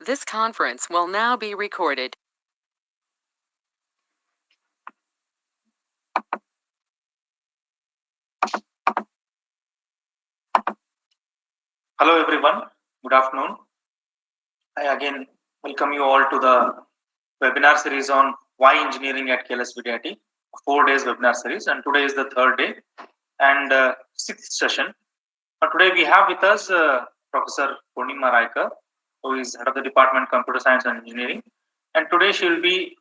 This conference will now be recorded. Hello everyone, good afternoon. I again welcome you all to the webinar series on why engineering at KLS VDIT, a 4 days webinar series, and today is the third day and sixth session. Today we have with us Professor Purnima Raikar, who is head of the Department Computer Science and Engineering, and today she will be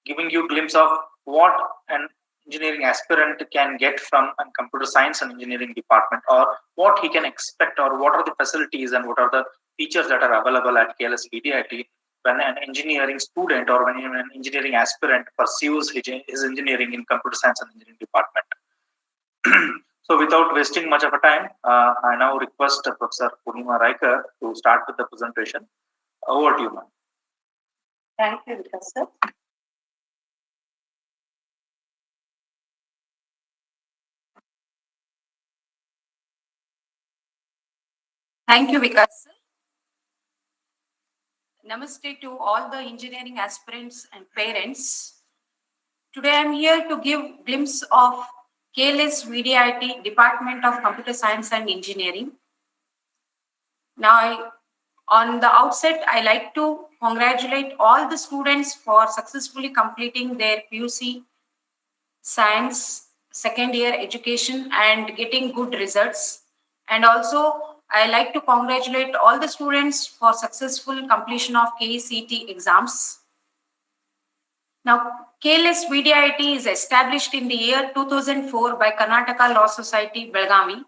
giving you a glimpse of what an engineering aspirant can get from a computer science and engineering department, or what he can expect, or what are the facilities and what are the features that are available at KLS VDIT when an engineering student or when an engineering aspirant pursues his engineering in computer science and engineering department. So without wasting much of a time, I now request Professor Purnima Raikar to start with the presentation. Over to you, ma'am. Thank you, Vikas sir. Thank you, Vikas sir. Namaste to all the engineering aspirants and parents. Today I am here to give a glimpse of KLS VDIT Department of Computer Science and Engineering. Now, on the outset, I like to congratulate all the students for successfully completing their PUC Science second year education and getting good results. And also, I like to congratulate all the students for successful completion of KCET exams. Now, KLS VDIT is established in the year 2004 by Karnataka Law Society, Belgavi,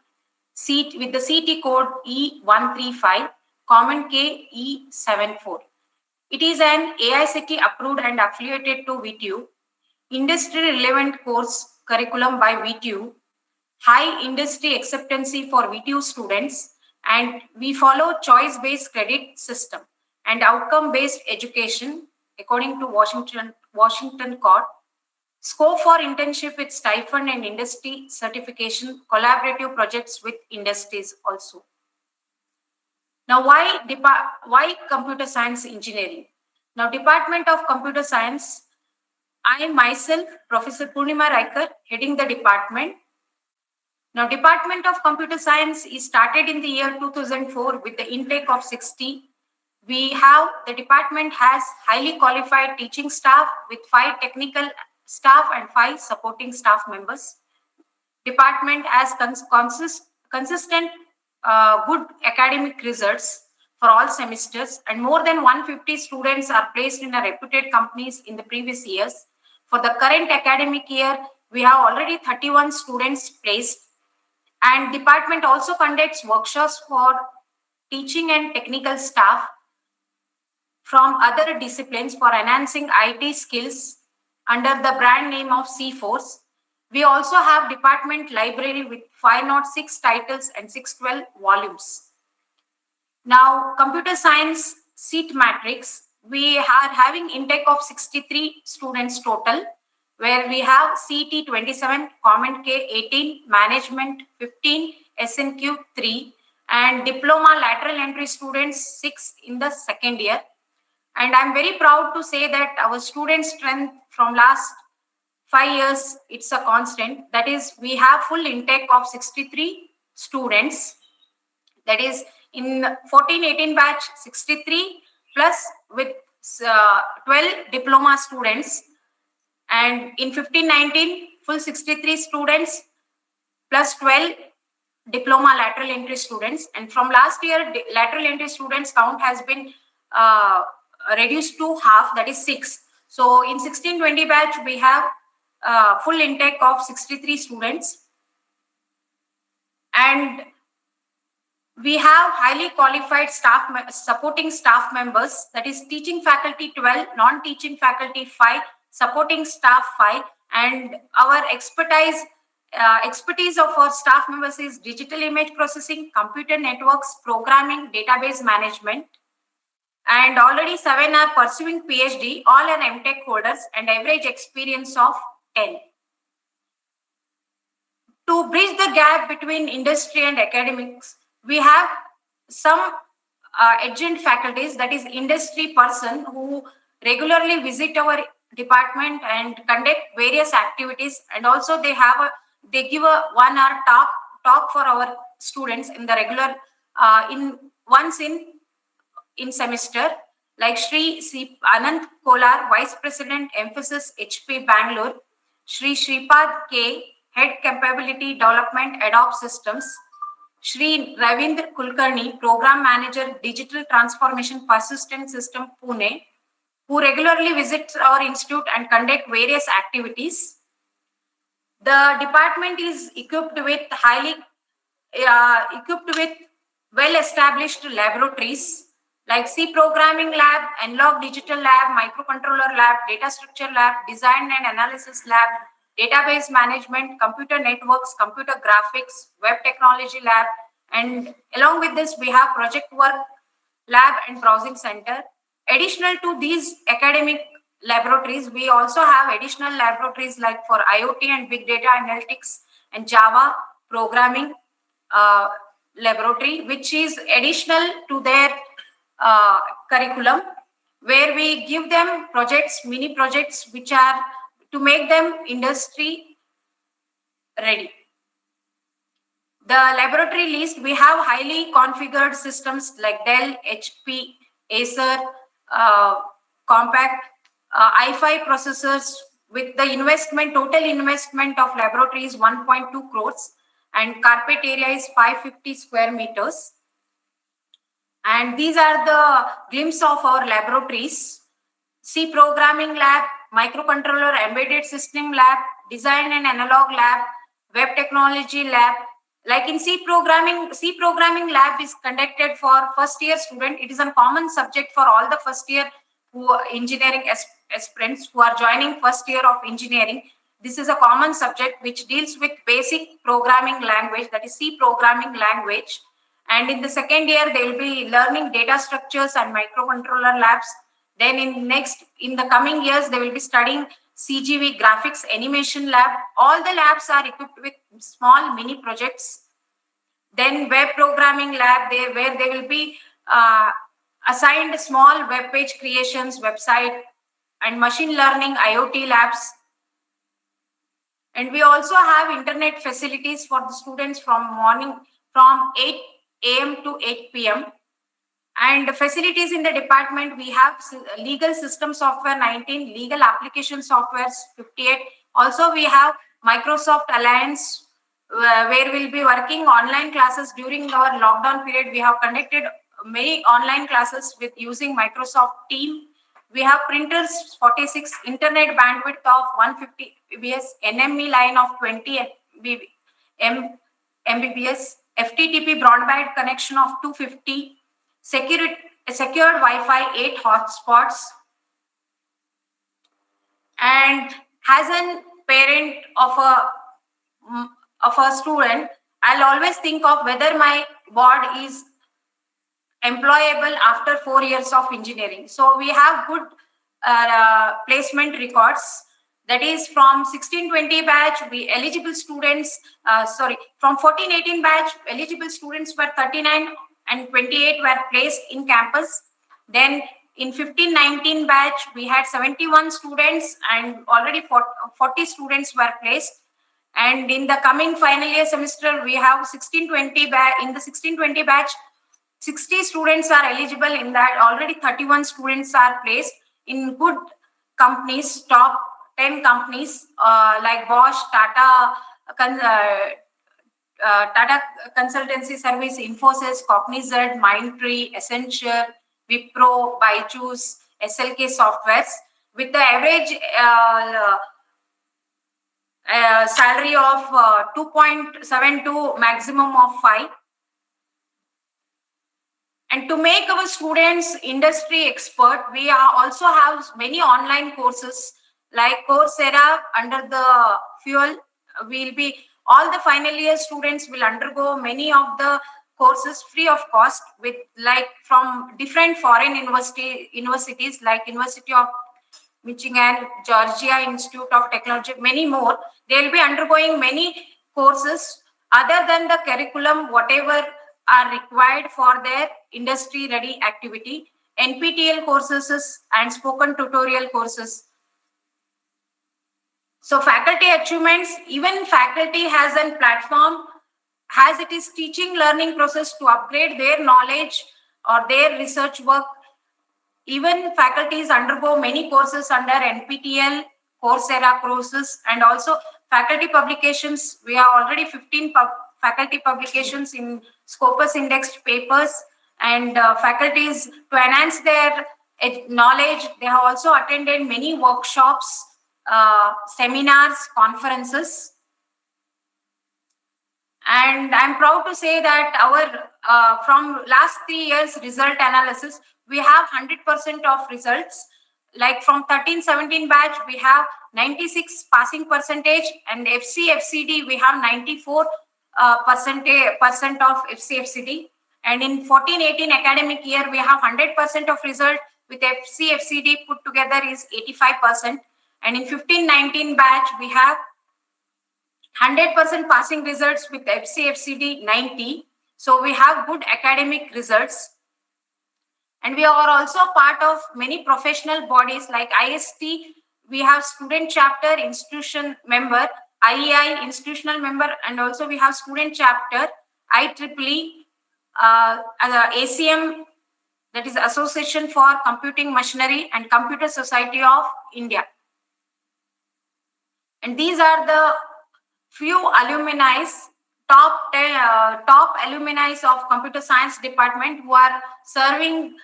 with the CT code E135, Common K E74. It is an AICTE approved and affiliated to VTU, industry relevant course curriculum by VTU, high industry acceptancy for VTU students, and we follow choice-based credit system and outcome-based education according to Washington Court. Scope for internship with stipend and industry certification, collaborative projects with industries also. Now, why computer science engineering? Now, Department of Computer Science, I myself, Professor Purnima Raikar, heading the department. Now, Department of Computer Science is started in the year 2004 with the intake of 60. The department has highly qualified teaching staff with 5 technical staff and 5 supporting staff members. Department has consistent good academic results for all semesters, and more than 150 students are placed in reputed companies in the previous years. For the current academic year, we have already 31 students placed, and department also conducts workshops for teaching and technical staff from other disciplines for enhancing IT skills under the brand name of CForce. We also have department library with 506 titles and 612 volumes. Now, computer science seat matrix, we are having intake of 63 students total, where we have CET 27, Common K 18, Management 15, SNQ 3, and Diploma lateral entry students 6 in the second year. And I'm very proud to say that our student strength from last 5 years, it's a constant. That is, we have full intake of 63 students. That is, in 14-18 batch, 63 plus with 12 diploma students. And in 15-19, full 63 students plus 12 diploma lateral entry students. And from last year, lateral entry students count has been reduced to half, that is 6. So in 16-20 batch, we have full intake of 63 students. And we have highly qualified staff, supporting staff members, that is teaching faculty 12, non-teaching faculty 5, supporting staff 5, and our expertise of our staff members is digital image processing, computer networks, programming, database management, and already 7 are pursuing PhD, all are MTech holders, and average experience of 10. To bridge the gap between industry and academics, we have some adjunct faculties, that is industry person who regularly visit our department and conduct various activities, and also they give a 1 hour talk for our students in the regular in once in semester, like Shri Anant Kolar, Vice President, Emphasis HP Bangalore, Shri Shripad K, Head Capability Development Adopt Systems, Shri Ravindra Kulkarni, Program Manager, Digital Transformation Persistent System, Pune, who regularly visits our institute and conduct various activities. The department is equipped with well-established laboratories like C Programming Lab, Analog Digital Lab, Microcontroller Lab, Data Structure Lab, Design and Analysis Lab, Database Management, Computer Networks, Computer Graphics, Web Technology Lab, and along with this, we have Project Work Lab and Browsing Center. Additional to these academic laboratories, we also have additional laboratories like for IoT and Big Data Analytics and Java Programming laboratory, which is additional to their curriculum, where we give them projects, mini projects, which are to make them industry ready. The laboratory list, we have highly configured systems like Dell, HP, Acer, Compaq, i5 processors with the total investment of laboratory is 1.2 crores and carpet area is 550 square meters. And these are the glimpse of our laboratories: C Programming Lab, Microcontroller Embedded System Lab, Design and Analog Lab, Web Technology Lab. Like in C Programming Lab is conducted for first year student. It is a common subject for all the first year engineering aspirants who are joining first year of engineering. This is a common subject which deals with basic programming language, that is C Programming language. And in the second year, they will be learning data structures and microcontroller labs. Then in the coming years, they will be studying CGV graphics animation lab. All the labs are equipped with small mini projects. Then web programming lab, where they will be assigned small web page creations, website, and machine learning IoT labs. And we also have internet facilities for the students from 8 a.m. to 8 p.m. And facilities in the department, we have legal system software 19, legal application software 58. Also, we have Microsoft Alliance, where we'll be working online classes during our lockdown period. We have conducted many online classes with using Microsoft Teams. We have printers 46, internet bandwidth of 150 Mbps, NME line of 20 Mbps, FTTP broadband connection of 250, secured Wi-Fi 8 hotspots. And as a parent of a student, I'll always think of whether my board is employable after 4 years of engineering. So we have good placement records. That is from 16-20 batch, from 14-18 batch, eligible students were 39 and 28 were placed in campus. Then in 15-19 batch, we had 71 students and already 40 students were placed. And in the coming final year semester, we have 16-20 batch. In the 16-20 batch, 60 students are eligible. In that, already 31 students are placed in good companies, top 10 companies like Bosch, Tata Consultancy Service, Infosys, Cognizant, Mindtree, Accenture, Wipro, Byju's, SLK Softwares, with the average salary of 2.7 to maximum of 5. And to make our students industry expert, we also have many online courses like Coursera. Under the fuel, all the final year students will undergo many of the courses free of cost, with like from different foreign universities like University of Michigan, Georgia Institute of Technology, many more. They will be undergoing many courses other than the curriculum, whatever are required for their industry ready activity, NPTEL courses and spoken tutorial courses. So faculty achievements, even faculty has a platform, has it is teaching learning process to upgrade their knowledge or their research work. Even faculties undergo many courses under NPTEL, Coursera courses, and also faculty publications. We have already 15 faculty publications in Scopus indexed papers, and faculties to enhance their knowledge. They have also attended many workshops, seminars, conferences. And I'm proud to say that our from last 3 years result analysis, we have 100% of results. Like from 13-17 batch, we have 96 passing percentage, and FCFCD we have 94 percent of FCFCD. And in 14-18 academic year, we have 100% of result with FCFCD put together is 85%. And in 15-19 batch, we have 100% passing results with FCFCD 90. So we have good academic results. And we are also part of many professional bodies like IST. We have student chapter, institution member, IEI institutional member, and also we have student chapter, IEEE, ACM, that is Association for Computing Machinery, and Computer Society of India. And these are the few alumni, top alumni of computer science department who are serving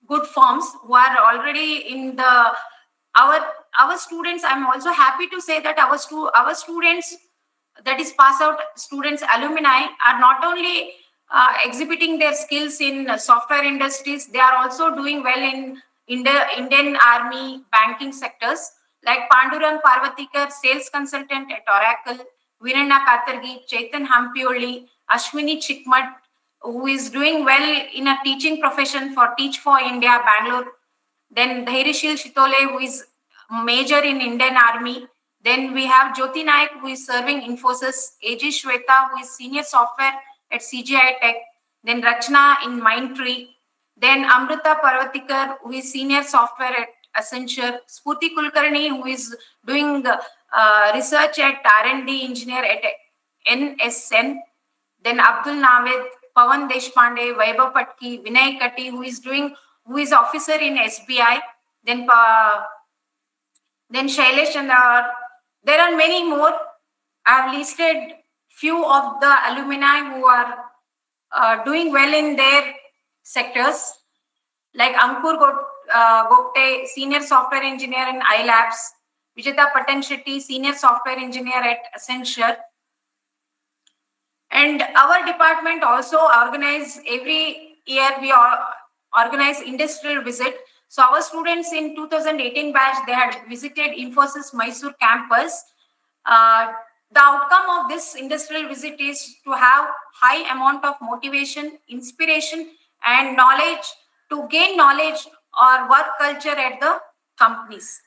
good forms, who are already in the our students. I'm also happy to say that our students, that is pass out students, alumni, are not only exhibiting their skills in software industries, they are also doing well in the Indian Army banking sectors, like Pandurang Parvatikar, sales consultant at Oracle, Virenna Katargi, Chaitan Hampioli, Ashwini Chikmat, who is doing well in a teaching profession for Teach for India, Bangalore. Then Dhairishil Shitole, who is major in Indian Army. Then we have Jyoti Naik, who is serving Infosys, AG Shweta, who is senior software at CGI Tech. Then Rachna in Mindtree. Then Amrita Parvatikar, who is senior software at Accenture. Spurti Kulkarni, who is doing research at R&D engineer at NSN. Then Abdul Nawed, Pawan Deshpande, Vaibhav Patki, Vinay Katti, who is officer in SBI. Then Shailesh, and there are many more. I have listed few of the alumni who are doing well in their sectors, like Ankur Gopte, senior software engineer in iLabs, Vijeta Patan Shetty, senior software engineer at Accenture. And our department also organize every year, we organize industrial visit. So our students in 2018 batch, they had visited Infosys Mysore campus. The outcome of this industrial visit is to have high amount of motivation, inspiration, and knowledge, to gain knowledge or work culture at the companies.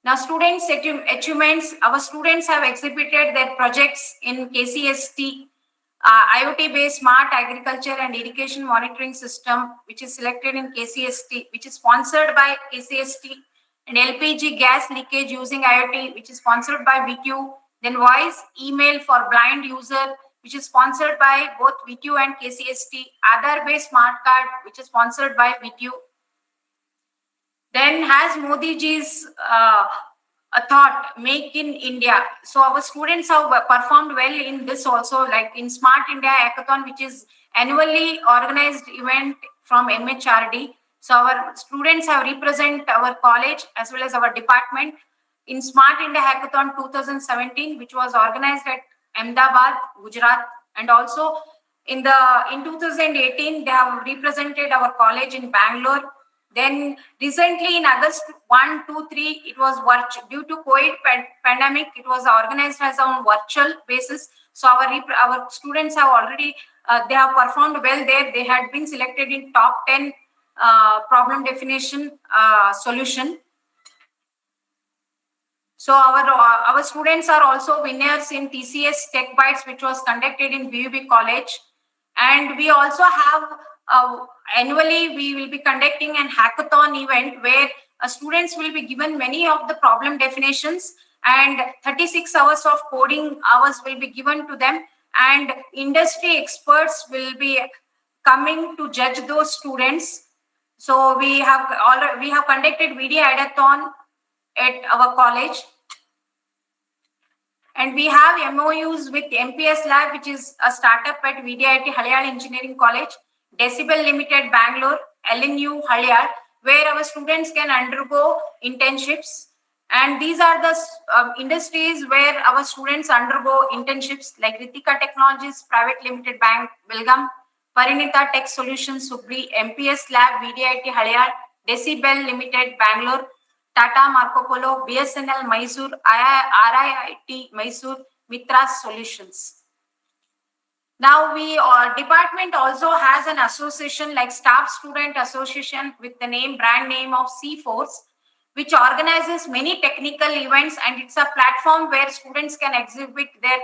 Now, students' achievements, our students have exhibited their projects in KCST, IoT-based smart agriculture and irrigation monitoring system, which is selected in KCST, which is sponsored by KCST, and LPG gas leakage using IoT, which is sponsored by VTU, then voice email for blind user, which is sponsored by both VTU and KCST, Aadhaar-based smart card, which is sponsored by VTU. Then has Modi ji's a thought, make in India. So our students have performed well in this also, like in Smart India Hackathon, which is annually organized event from MHRD. So our students have represent our college as well as our department in Smart India Hackathon 2017, which was organized at Ahmedabad, Gujarat, and also in 2018 they have represented our college in Bangalore. Then recently in August 1, 2, 3, it was due to COVID pandemic, it was organized as on virtual basis. So our students have already, they have performed well there. They had been selected in top 10 problem definition solution. So our students are also winners in TCS Tech Bytes, which was conducted in BUB College. And we also have annually we will be conducting an hackathon event where students will be given many of the problem definitions, and 36 hours of coding hours will be given to them, and industry experts will be coming to judge those students. So we have conducted VD hackathon at our college, and we have MOUs with MPS Lab, which is a startup at VDIT Halyal Engineering College, Decibel Limited Bangalore, LNU Halyal, where our students can undergo internships. And these are the industries where our students undergo internships, like Ritika Technologies Private Limited Bank, Belgaum, Parinita Tech Solutions, Subri, MPS Lab, VDIT Halyal, Decibel Limited Bangalore, Tata Marco Polo, BSNL Mysore, RIIT Mysore, Mitra Solutions. Now our department also has an association like Staff Student Association with the brand name of C-Force, which organizes many technical events, and it's a platform where students can exhibit their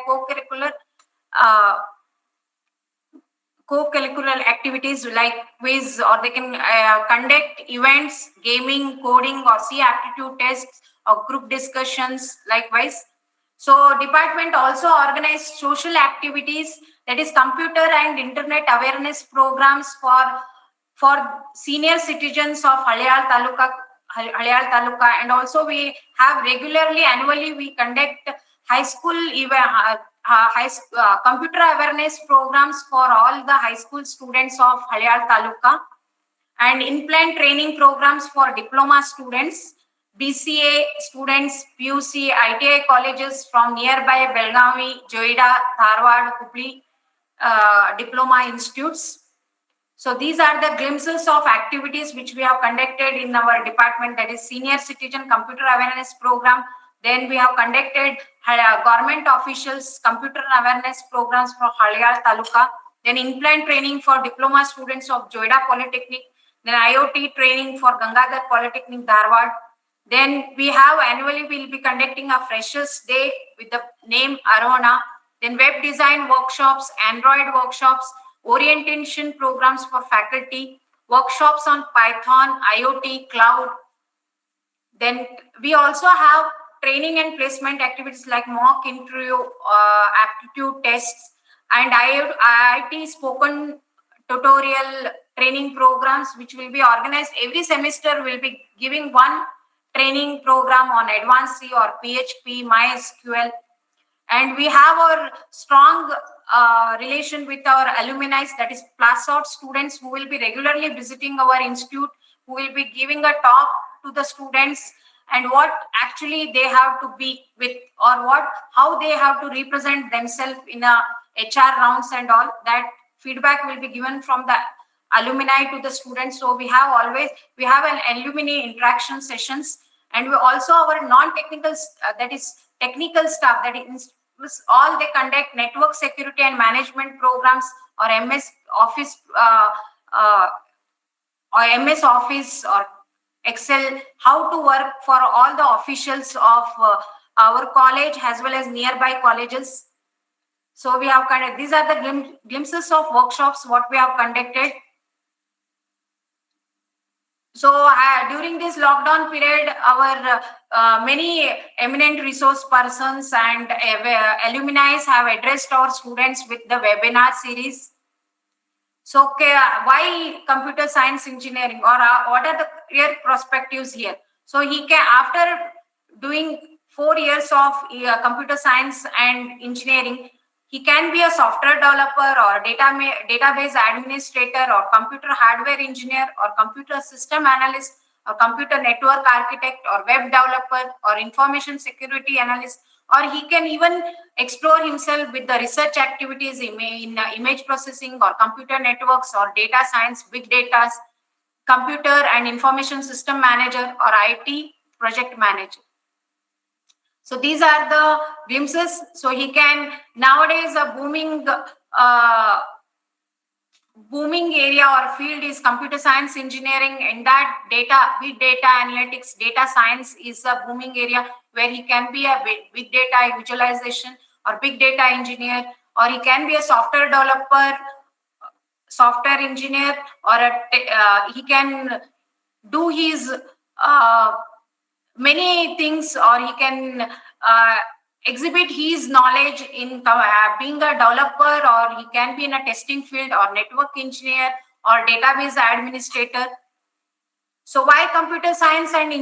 co-curricular activities like quiz, or they can conduct events, gaming, coding, or C aptitude tests, or group discussions likewise. So department also organized social activities, that is computer and internet awareness programs for senior citizens of Halyal Taluka, and also we have regularly, annually we conduct high school computer awareness programs for all the high school students of Halyal Taluka, and in-plant training programs for diploma students, BCA students, PUC, ITI colleges from nearby Belgavi, Joida, Dharwad, Hubli diploma institutes. So these are the glimpses of activities which we have conducted in our department, that is Senior Citizen Computer Awareness Program. Then we have conducted government officials computer awareness programs for Halyal Taluka. Then in-plant training for diploma students of Joida Polytechnic. Then IoT training for Gangadhar Polytechnic, Dharwad. Then we have annually we'll be conducting a Freshers Day with the name Arona. Then web design workshops, Android workshops, orientation programs for faculty, workshops on Python, IoT, cloud. Then we also have training and placement activities like mock interview, aptitude tests, and IIT spoken tutorial training programs, which will be organized every semester. Will be giving one training program on Advanced C or PHP, MySQL. And we have our strong relation with our alumni, that is PLASOT students, who will be regularly visiting our institute, who will be giving a talk to the students, and what actually they have to be with, or how they have to represent themselves in a HR rounds, and all that feedback will be given from the alumni to the students. So we have an alumni interaction sessions, and we also our non-technical, that is technical staff, that is all they conduct network security and management programs, or MS Office or Excel, how to work for all the officials of our college as well as nearby colleges. So we have these are the glimpses of workshops what we have conducted. So during this lockdown period, our many eminent resource persons and alumni have addressed our students with the webinar series. So why computer science engineering, or what are the career perspectives here? So after doing 4 years of computer science and engineering, he can be a software developer, or database administrator, or computer hardware engineer, or computer system analyst, or computer network architect, or web developer, or information security analyst, or he can even explore himself with the research activities in image processing, or computer networks, or data science, big data, computer and information system manager, or IT project manager. So these are the glimpses. So he can, nowadays a booming area or field is computer science engineering, and that big data analytics, data science is a booming area where he can be a big data visualization or big data engineer, or he can be a software developer software engineer or he can do his many things, or he can exhibit his knowledge in being a developer, or he can be in a testing field, or network engineer, or database administrator. So why computer science and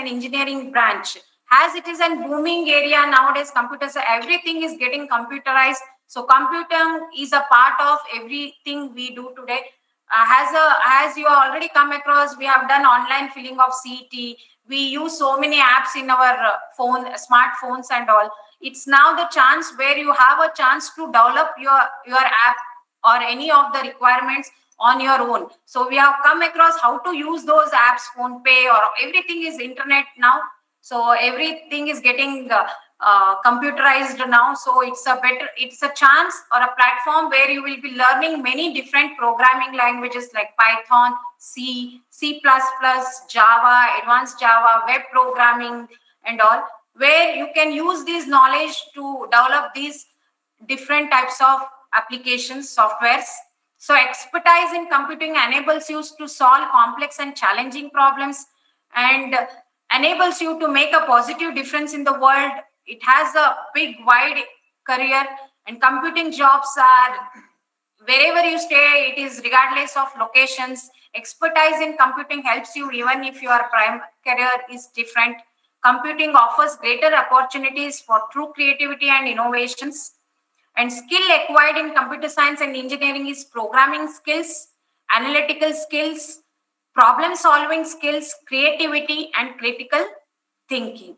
engineering branch? As it is a booming area nowadays, computers, everything is getting computerized. So computing is a part of everything we do today. As you already come across, we have done online filling of CET. We use so many apps in our smartphones and all. It's now the chance where you have a chance to develop your app or any of the requirements on your own. So we have come across how to use those apps, phone pay, or everything is internet now. So everything is getting computerized now. So it's a chance or a platform where you will be learning many different programming languages like Python, C, C++, Java, advanced Java, web programming and all, where you can use this knowledge to develop these different types of applications, softwares. So expertise in computing enables you to solve complex and challenging problems, and enables you to make a positive difference in the world. It has a big, wide career, and computing jobs are wherever you stay, it is regardless of locations. Expertise in computing helps you even if your prime career is different. Computing offers greater opportunities for true creativity and innovations. And skill acquired in computer science and engineering is programming skills, analytical skills, problem solving skills, creativity, and critical thinking.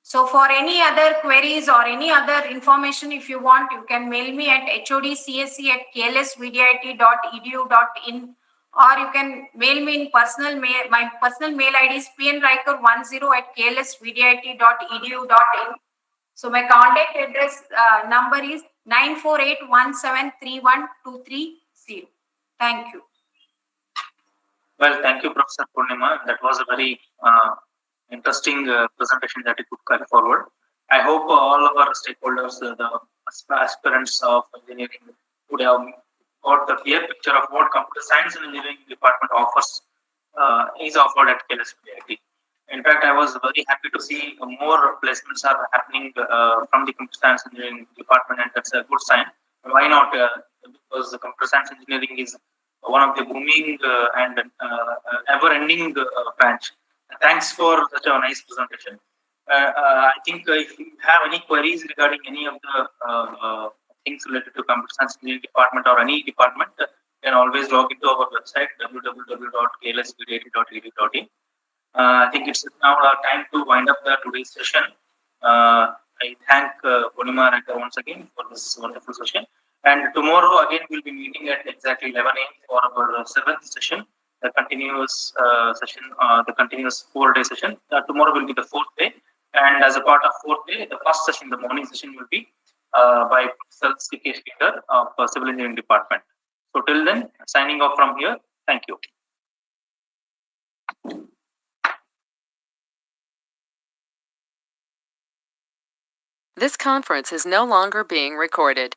So for any other queries or any other information, if you want, you can mail me at hodcsc@klsvdit.edu.in, or you can mail me in personal mail. My personal mail ID is pnriker10@klsvdit.edu.in. So my contact address number is 94817312330. Thank you. Well, thank you, Professor Purnima. That was a very interesting presentation that you could carry forward. I hope all of our stakeholders, the aspirants of engineering, would have got the clear picture of what computer science and engineering department offers, is offered at KLSVDIT. In fact, I was very happy to see more placements are happening from the computer science engineering department, and that's a good sign. Why not? Because the computer science engineering is one of the booming and ever-ending branch. Thanks for such a nice presentation. I think if you have any queries regarding any of the things related to computer science engineering department or any department, you can always log into our website www.klsvdit.edu.in. I think it's now time to wind up today's session. I thank Purnima Raika once again for this wonderful session. And tomorrow again we'll be meeting at exactly 11 a.m. for our 7th session, the continuous session, the continuous 4-day session. Tomorrow will be the 4th day, and as a part of 4th day, the first session, the morning session, will be by Professor C.K. Sridhar of Civil Engineering Department. So till then, signing off from here. Thank you. This conference is no longer being recorded.